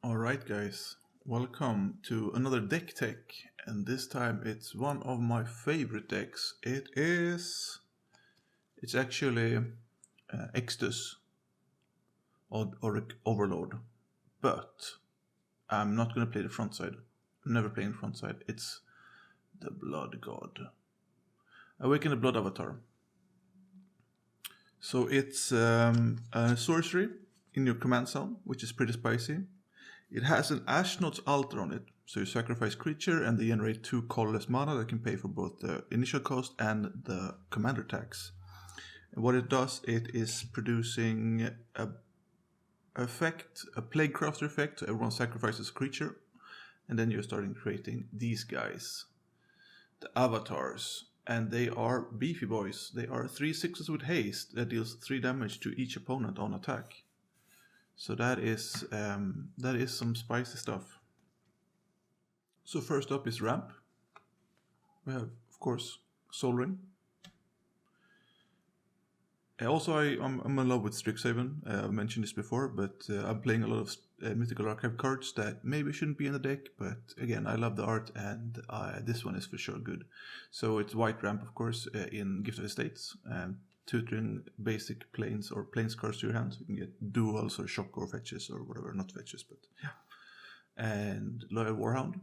Alright guys, welcome to another deck tech, and this time it's one of my favorite decks. It's actually Extus or Overlord, but I'm not gonna play the front side. I'm never playing the front side. It's the Blood God. Awaken the Blood Avatar. So it's a sorcery in your command zone, which is pretty spicy. It has an Ashnod's altar on it, so you sacrifice creature and they generate 2 colorless mana that can pay for both the initial cost and the commander tax. And what it does, it is producing a plague crafter effect, so everyone sacrifices a creature, and then you're starting creating these guys, the avatars, and they are beefy boys. They are 3/6s with haste that deals 3 damage to each opponent on attack. So that is some spicy stuff. So first up is ramp. We have, of course, Soul Ring. Also, I'm in love with Strixhaven. I've mentioned this before, but I'm playing a lot of Mythical Archive cards that maybe shouldn't be in the deck. But again, I love the art, and this one is for sure good. So it's white ramp, of course, in Gift of Estates. Tutoring basic planes or planes cards to your hand, so you can get duels or shock or fetches or whatever, not fetches, but yeah. And Loyal Warhound,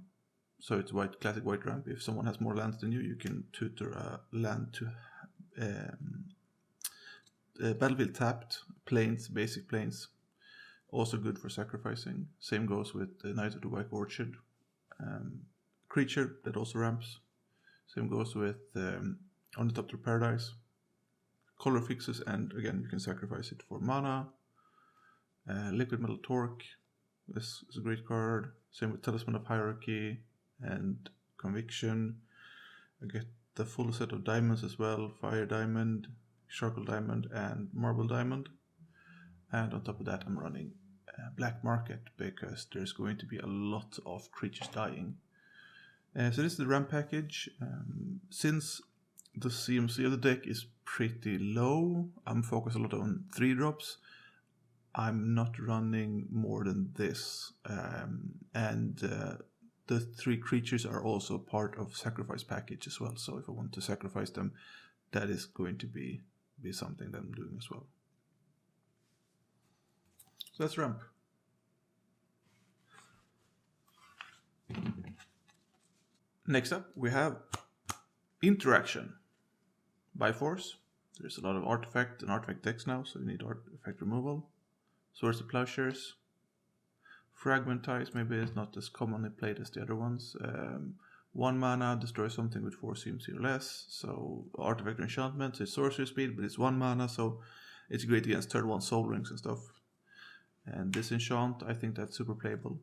so it's classic white ramp. If someone has more lands than you, you can tutor a land to battlefield tapped planes, basic planes. Also good for sacrificing. Same goes with the Knight of the White Orchard. Creature that also ramps. Same goes with On the Top to Paradise. Color fixes, and again you can sacrifice it for mana. Liquid Metal Torque, this is a great card. Same with Talisman of Hierarchy and Conviction. I get the full set of diamonds as well: Fire Diamond, Charcoal Diamond, and Marble Diamond. And on top of that I'm running Black Market because there's going to be a lot of creatures dying. So this is the ramp package. Since the CMC of the deck is pretty low, I'm focused a lot on 3-drops. I'm not running more than this, and the 3 creatures are also part of sacrifice package as well, so if I want to sacrifice them, that is going to be something that I'm doing as well. So that's ramp. Next up we have interaction. By force, there's a lot of artifact and artifact decks now, so you need artifact removal. Swords of Plowshares. Fragmentize, maybe it's not as commonly played as the other ones. 1 mana, destroy something with 4 CMC or less. So artifact or enchantment, it's sorcery speed, but it's 1 mana, so it's great against third 1 soul rings and stuff. And this enchant, I think that's super playable.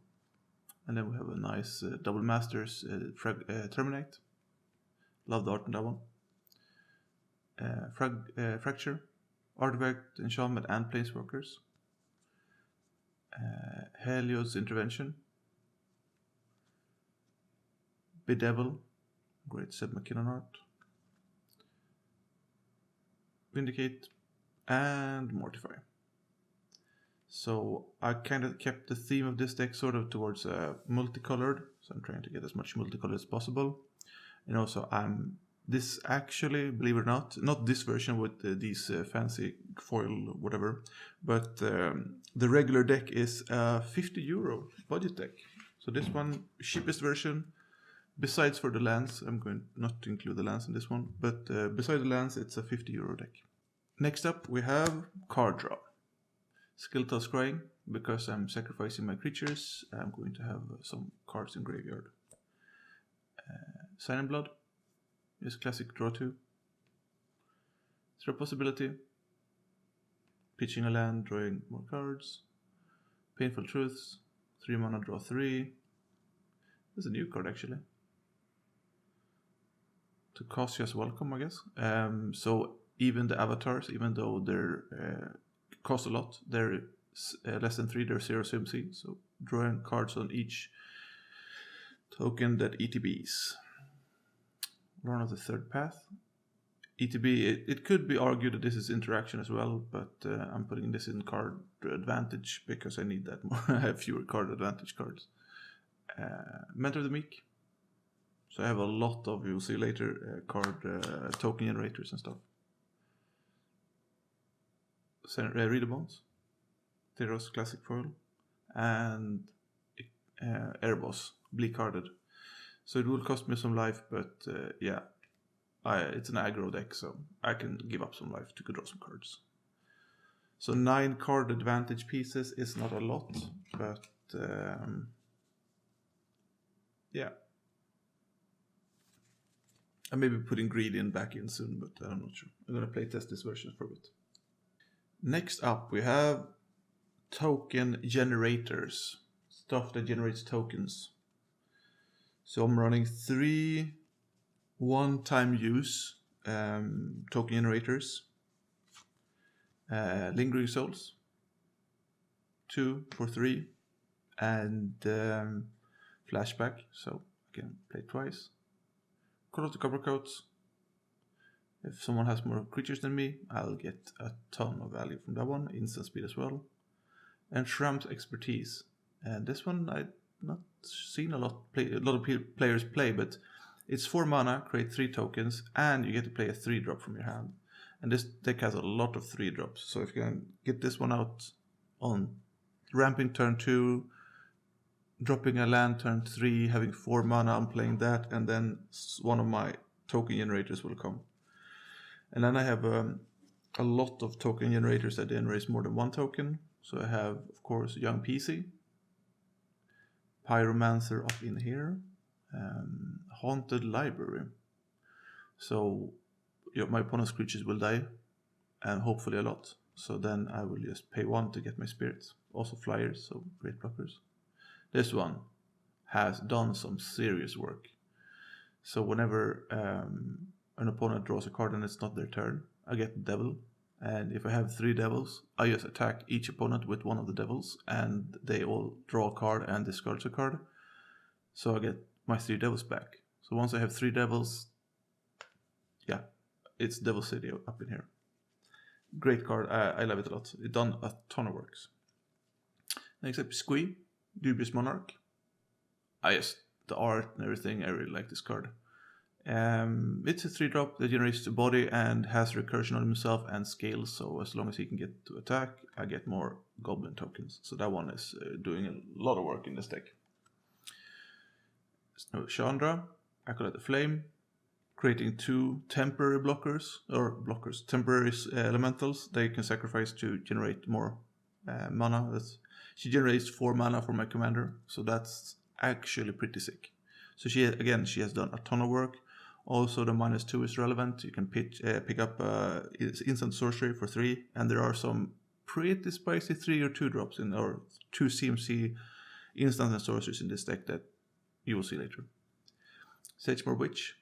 And then we have a nice double masters terminate. Love the art on that one. Fracture, artifact, enchantment, and planeswalkers. Helios intervention. Bedevil, great Seb McKinnon art. Vindicate, and Mortify. So I kind of kept the theme of this deck sort of towards multicolored, so I'm trying to get as much multicolored as possible. And also this actually, believe it or not this version with these fancy foil whatever, but the regular deck is a €50 budget deck. So this one, cheapest version, besides for the lands. I'm going not to include the lands in this one, but besides the lands, it's a €50 deck. Next up we have card draw. Skeletal Scrying, because I'm sacrificing my creatures, I'm going to have some cards in graveyard. Sign and Blood is classic draw 2. Throw Possibility, pitching a land, drawing more cards. Painful Truths, 3 mana, draw 3. There's a new card actually. To Kasia's Welcome, I guess. So even the avatars, even though they're cost a lot, they're less than 3, they're 0 CMC. So drawing cards on each token that ETBs. Run of the Third Path. ETB, it could be argued that this is interaction as well, but I'm putting this in card advantage because I need that more. I have fewer card advantage cards. Mentor the Meek. So I have a lot of, you'll see later, card token generators and stuff. Reader Bonds, Theros Classic Foil, and Airboss, Bleak Carded. So it will cost me some life, but yeah, it's an aggro deck, so I can give up some life to draw some cards. So 9 card advantage pieces is not a lot, but yeah. I may be putting Greedian back in soon, but I'm not sure. I'm going to play test this version for a bit. Next up, we have token generators. Stuff that generates tokens. So I'm running 3 one-time use token generators. Lingering Souls. 2 for 3. And Flashback, so I can play twice. Call out the Copper Coats. If someone has more creatures than me, I'll get a ton of value from that one. Instant speed as well. And Shramp's Expertise. And this one I've not seen a lot of players play, but it's 4 mana, create 3 tokens, and you get to play a 3-drop from your hand. And this deck has a lot of 3-drops. So if you can get this one out on ramping turn 2, dropping a land turn 3, having 4 mana, I'm playing that, and then one of my token generators will come. And then I have a lot of token generators that generate more than 1 token. So I have, of course, Young PC, Pyromancer up in here, Haunted Library. So my opponent's creatures will die, and hopefully a lot. So then I will just pay 1 to get my spirits. Also flyers, so great blockers. This one has done some serious work. So whenever an opponent draws a card and it's not their turn, I get Devil. And if I have 3 devils, I just attack each opponent with one of the devils, and they all draw a card and discard a card. So I get my 3 devils back. So once I have 3 devils, yeah, it's Devil City up in here. Great card, I love it a lot. It's done a ton of works. Next up, Squee, Dubious Monarch. The art and everything, I really like this card. It's a 3-drop that generates the body and has recursion on himself and scales, so as long as he can get to attack, I get more goblin tokens. So that one is doing a lot of work in this deck. Chandra, Acolyte the Flame, creating 2 temporary temporary elementals they can sacrifice to generate more mana. She generates 4 mana for my commander, so that's actually pretty sick. So she has done a ton of work. Also, the -2 is relevant. You can pick up instant sorcery for 3, and there are some pretty spicy 3 or 2 drops or 2 CMC instant and sorceries in this deck that you will see later. Sagemore Witch.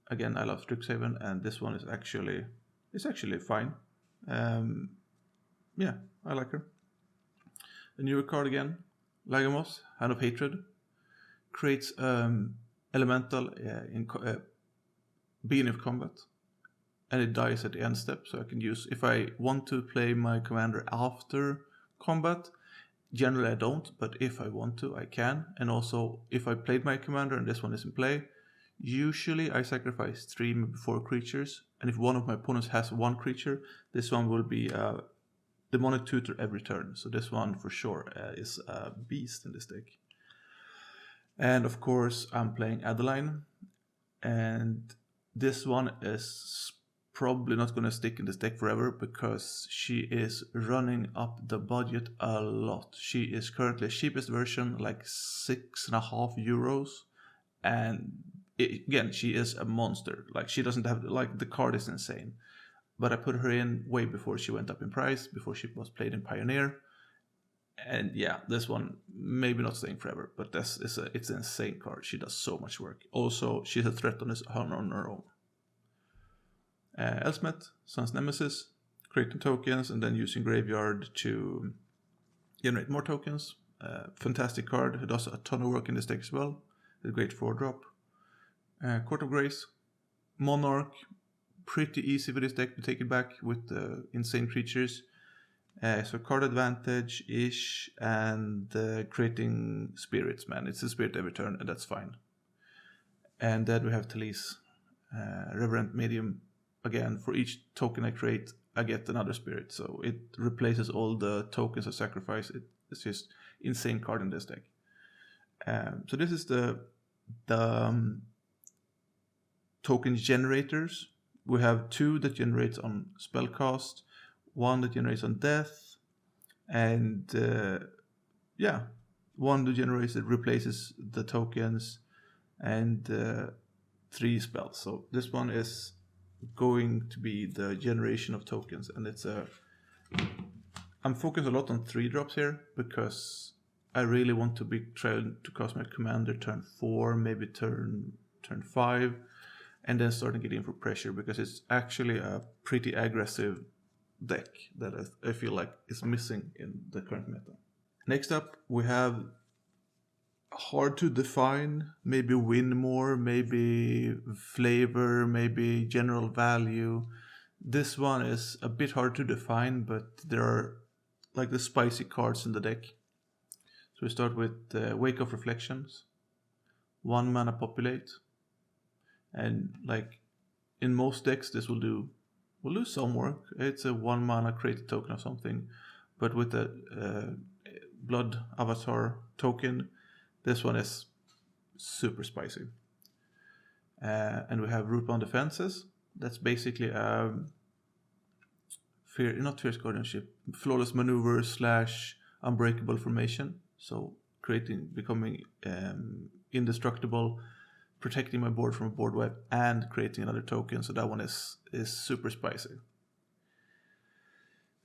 Again, I love Strixhaven, and this one is actually fine. Yeah, I like her. A newer card again, Lagamos, Hand of Hatred. Creates elemental in beginning of combat, and it dies at the end step, so I can use, if I want to play my commander after combat, generally I don't, but if I want to, I can. And also, if I played my commander and this one is in play, usually I sacrifice 3 maybe 4 creatures, and if one of my opponents has 1 creature, this one will be Demonic Tutor every turn. So this one for sure is a beast in this deck. And of course, I'm playing Adeline, and this one is probably not going to stick in this deck forever because she is running up the budget a lot. She is currently cheapest version, like €6.50, and again, she is a monster. Like, she doesn't have, like, the card is insane, but I put her in way before she went up in price, before she was played in Pioneer. And yeah, this one maybe not staying forever, but it's an insane card. She does so much work. Also, she's a threat on her own. Elsmet, Sun's Nemesis, creating tokens and then using Graveyard to generate more tokens. Fantastic card, who does a ton of work in this deck as well. It's a great 4-drop. Court of Grace, Monarch, pretty easy for this deck to take it back with the insane creatures. So card advantage-ish, and creating spirits, man. It's a spirit every turn, and that's fine. And then we have Talise, Reverent Medium. Again, for each token I create, I get another spirit. So it replaces all the tokens I sacrifice. It's just insane card in this deck. So this is the token generators. We have 2 that generates on spellcast, 1 that generates on death, and 1 that generates that replaces the tokens, and 3 spells. So this one is going to be the generation of tokens, and I'm focused a lot on 3 drops here because I really want to be trying to cast my commander turn 4, maybe turn 5, and then starting getting in for pressure, because it's actually a pretty aggressive deck that I feel like is missing in the current meta. Next up, we have hard to define, maybe win more, maybe flavor, maybe general value. This one is a bit hard to define, but there are like the spicy cards in the deck. So we start with Wake of Reflections, 1 mana populate, and like in most decks this will do some work. It's a 1 mana created token or something, but with the Blood Avatar token, this one is super spicy. And we have Rootbound Defenses. That's basically not Fierce Guardianship, Flawless Maneuver / Unbreakable Formation. So becoming indestructible, protecting my board from a board wipe, and creating another token. So that one is super spicy.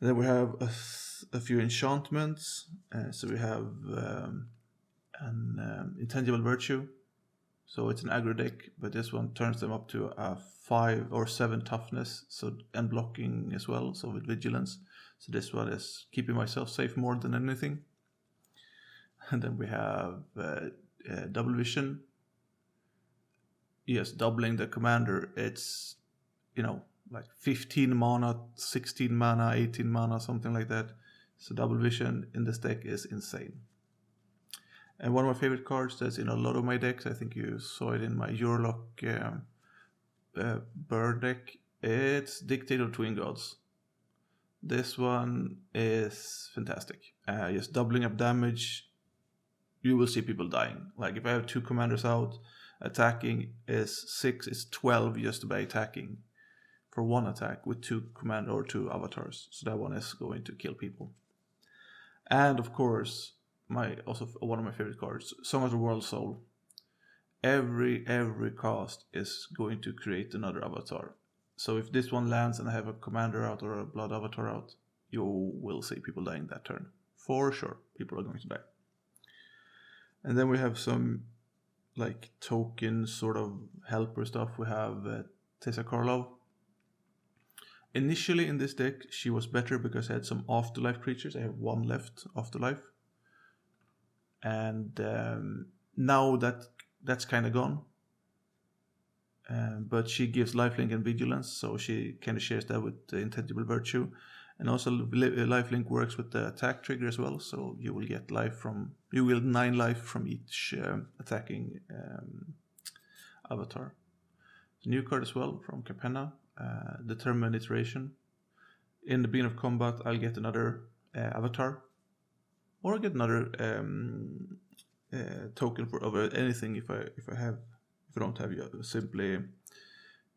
Then we have a few enchantments. So we have an Intangible Virtue. So it's an aggro deck, but this one turns them up to a 5 or 7 toughness, and blocking as well, so with vigilance. So this one is keeping myself safe more than anything. And then we have Double Vision. Yes, doubling the commander. It's, like 15 mana, 16 mana, 18 mana, something like that. So Double Vision in this deck is insane. And one of my favorite cards that's in a lot of my decks, I think you saw it in my Eurolock bird deck, it's Dictator of Twin Gods. This one is fantastic. Just doubling up damage, you will see people dying. Like if I have 2 commanders out, attacking is 6, it's 12 just by attacking for 1 attack with 2 commander or 2 avatars. So that one is going to kill people. And of course, also one of my favorite cards, Song of the World Soul. Every cast is going to create another avatar. So if this one lands and I have a commander out or a blood avatar out, you will see people dying that turn. For sure, people are going to die. And then we have some like token sort of helper stuff. We have Tessa Karlov. Initially in this deck, she was better because I had some afterlife creatures. I have 1 left, afterlife. And now that's kind of gone. But she gives lifelink and vigilance, so she kind of shares that with the Intangible Virtue. And also lifelink works with the attack trigger as well, so you will get 9 life from each attacking avatar. The new card as well from Capenna, Determined Iteration. In the beginning of combat, I'll get another avatar, or get another token for over anything if I don't have simply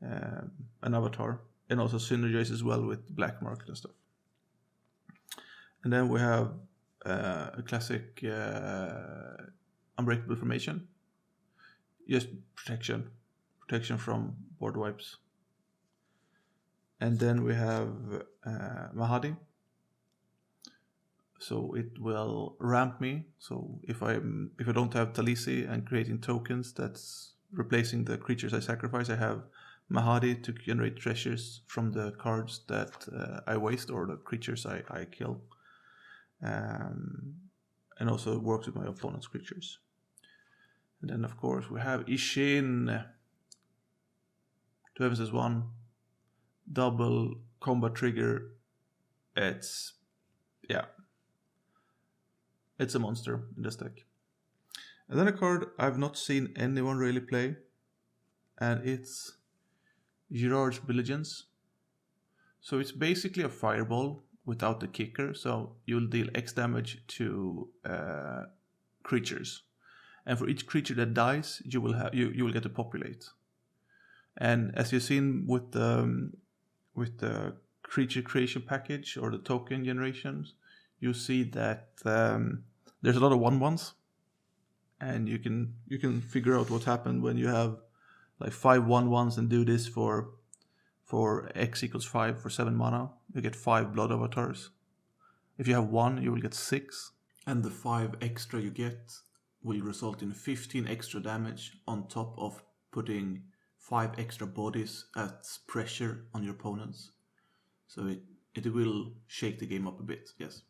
an avatar, and also synergize as well with black market and stuff. And then we have a classic Unbreakable Formation, just protection from board wipes. And then we have Mahadi. So it will ramp me. So if I don't have Talisi and creating tokens that's replacing the creatures I sacrifice, I have Mahadi to generate treasures from the cards that I waste or the creatures I kill. And also it works with my opponent's creatures. And then of course we have Ishin. 2 Heavens is 1. double combat trigger. It's it's a monster in this deck. And then a card I've not seen anyone really play, and it's Girard's Diligence. So it's basically a fireball without the kicker, so you'll deal X damage to creatures, and for each creature that dies, you will get to populate. And as you've seen with the creature creation package or the token generations, you see that there's a lot of 1/1s, and you can figure out what happened when you have like 5 1/1s and do this for X equals 5 for 7 mana. You get 5 blood avatars. If you have 1, you will get 6. And the 5 extra you get will result in 15 extra damage on top of putting 5 extra bodies as pressure on your opponents. So it will shake the game up a bit, yes.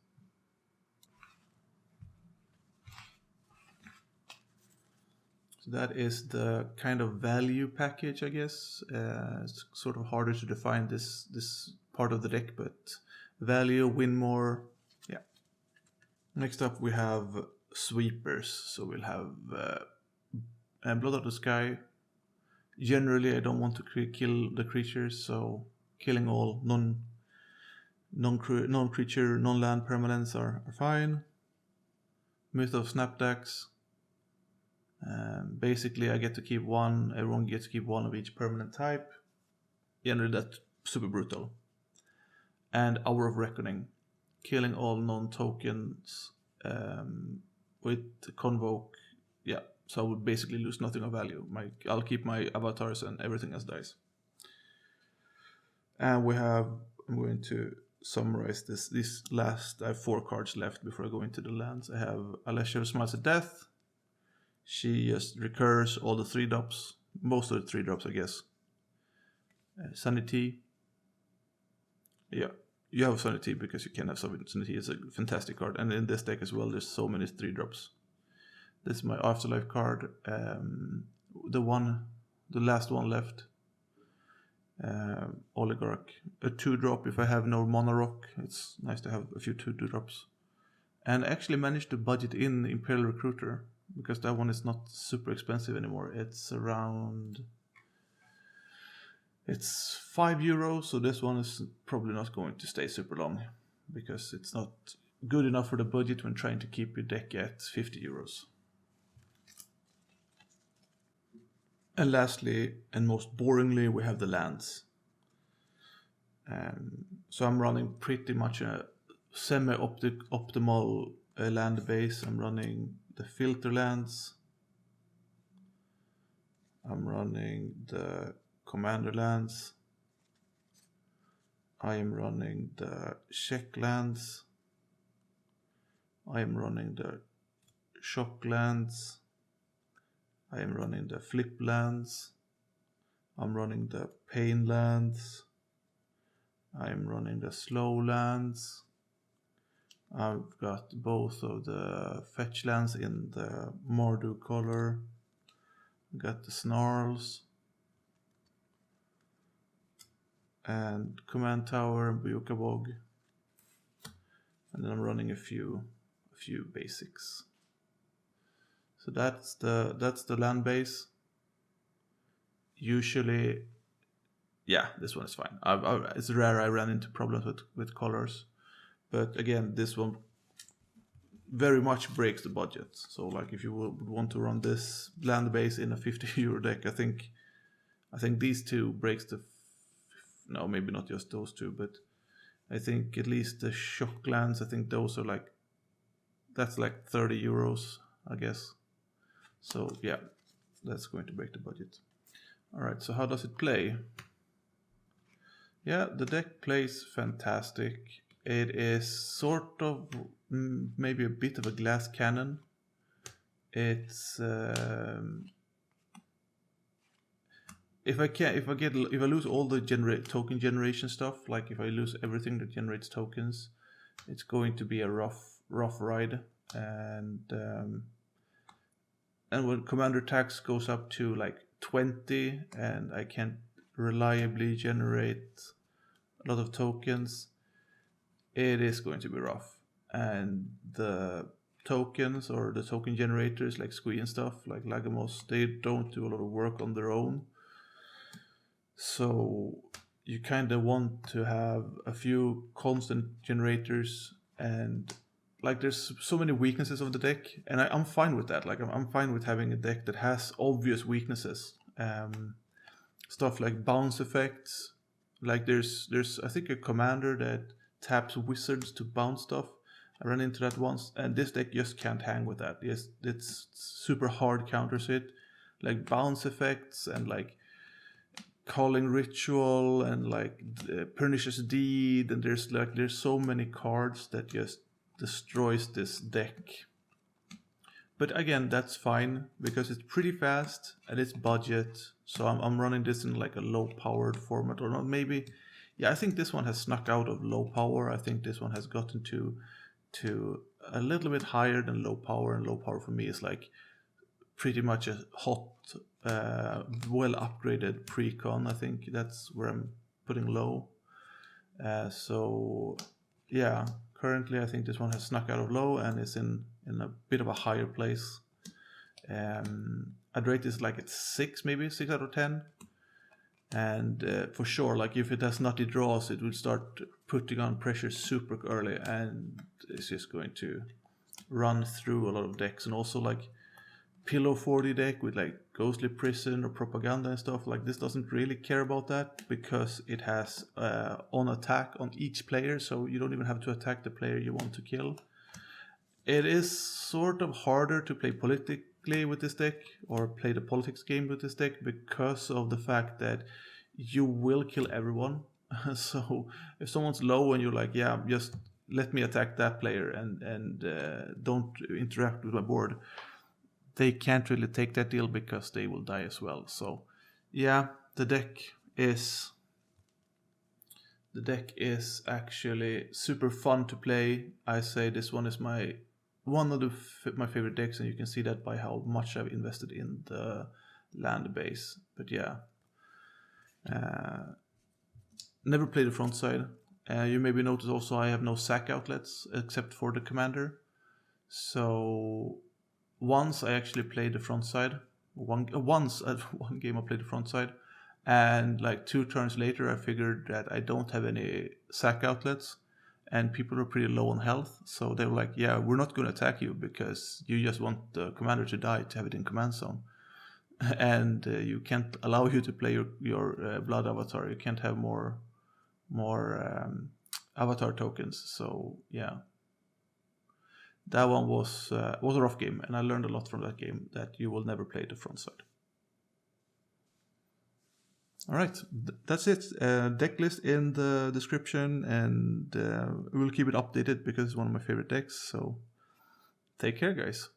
So that is the kind of value package, I guess. It's sort of harder to define this part of the deck, but value, win more, yeah. Next up we have sweepers. So we'll have Blood of the Sky. Generally, I don't want to kill the creatures, so killing all non-creature, non-land permanents are fine. Myth of Snapdax. Basically, I get to keep 1. Everyone gets to keep 1 of each permanent type. Generally, that's super brutal. And Hour of Reckoning, killing all non-tokens with Convoke. Yeah, so I would basically lose nothing of value. I'll keep my avatars and everything else dies. And I'm going to summarize this last. I have 4 cards left before I go into the lands. I have Alessia Smiles at Death. She just recurs all the 3-drops. Most of the 3-drops, I guess. Sanity. Yeah, you have Sanity because you can have Sanity. It's a fantastic card. And in this deck as well, there's so many 3-drops. This is my Afterlife card. The last one left. Oligarch. A 2-drop if I have no Mono Rock. It's nice to have a few 2-drops. And I actually managed to budget in Imperial Recruiter, because that one is not super expensive anymore. It's around... It's €5, so this one is probably not going to stay super long, because it's not good enough for the budget when trying to keep your deck at €50. And lastly, and most boringly, we have the lands. So I'm running pretty much a semi-optimal land base. I'm running the filter lands. I'm running the commander lands. I am running the check lands. I am running the shock lands. I am running the flip lands. I'm running the pain lands. I am running the slow lands. I've got both of the fetch lands in the Mardu color. I've got the snarls. And command tower and Buyuka Bog. And then I'm running a few basics. So that's the land base. Usually, yeah, this one is fine. It's rare I ran into problems with colors, but again, this one very much breaks the budget. So like if you would want to run this land base in a €50 deck, I think these two breaks the. No, maybe not just those two, but I think at least the shock lands. I think those are that's like €30, I guess. So yeah, that's going to break the budget. All right, so how does it play? Yeah, the deck plays fantastic. It is sort of maybe a bit of a glass cannon. It's if I lose all the token generation stuff, like if I lose everything that generates tokens, it's going to be a rough ride. And when commander tax goes up to like 20 and I can't reliably generate a lot of tokens, it is going to be rough. And the tokens or the token generators like Squee and stuff, like Lagamos, they don't do a lot of work on their own. So you kind of want to have a few constant generators, and like there's so many weaknesses of the deck, and I'm fine with that. Like I'm fine with having a deck that has obvious weaknesses. Stuff like bounce effects. Like there's I think a commander that taps wizards to bounce stuff. I ran into that once, and this deck just can't hang with that. Yes, it's super hard counters it, like bounce effects and like calling ritual and like pernicious deed, and there's so many cards that just destroys this deck. But again, that's fine because it's pretty fast and it's budget. So I'm running this in like a low powered format or not. Maybe, yeah, I think this one has snuck out of low power. I think this one has gotten to a little bit higher than low power, and low power for me is like pretty much a hot, well upgraded pre-con. I think that's where I'm putting low. So yeah, currently I think this one has snuck out of low and is in a bit of a higher place. I'd rate this like it's 6, maybe 6 out of 10. And for sure, like if it has nutty draws, it will start putting on pressure super early, and it's just going to run through a lot of decks. And also like Pillow 40 deck with like Ghostly Prison or Propaganda and stuff, like this doesn't really care about that because it has on attack on each player, so you don't even have to attack the player you want to kill. It is sort of harder to play politically with this deck or play the politics game with this deck because of the fact that you will kill everyone. So if someone's low and you're like, yeah, just let me attack that player and don't interact with my board, they can't really take that deal because they will die as well. So yeah, the deck is actually super fun to play. I say this one is one of my favorite decks, and you can see that by how much I've invested in the land base. But yeah, never played the front side. You maybe notice also I have no sack outlets except for the commander. So once I actually played the front side. Once at one game I played the front side, and like 2 turns later I figured that I don't have any sack outlets, and people are pretty low on health, so they were like, yeah, we're not going to attack you because you just want the commander to die to have it in command zone. And you can't allow you to play your blood avatar. You can't have more avatar tokens. So yeah, that one was a rough game, and I learned a lot from that game, that you will never play the front side. All right, that's it. Deck list in the description, and we'll keep it updated because it's one of my favorite decks. So take care, guys.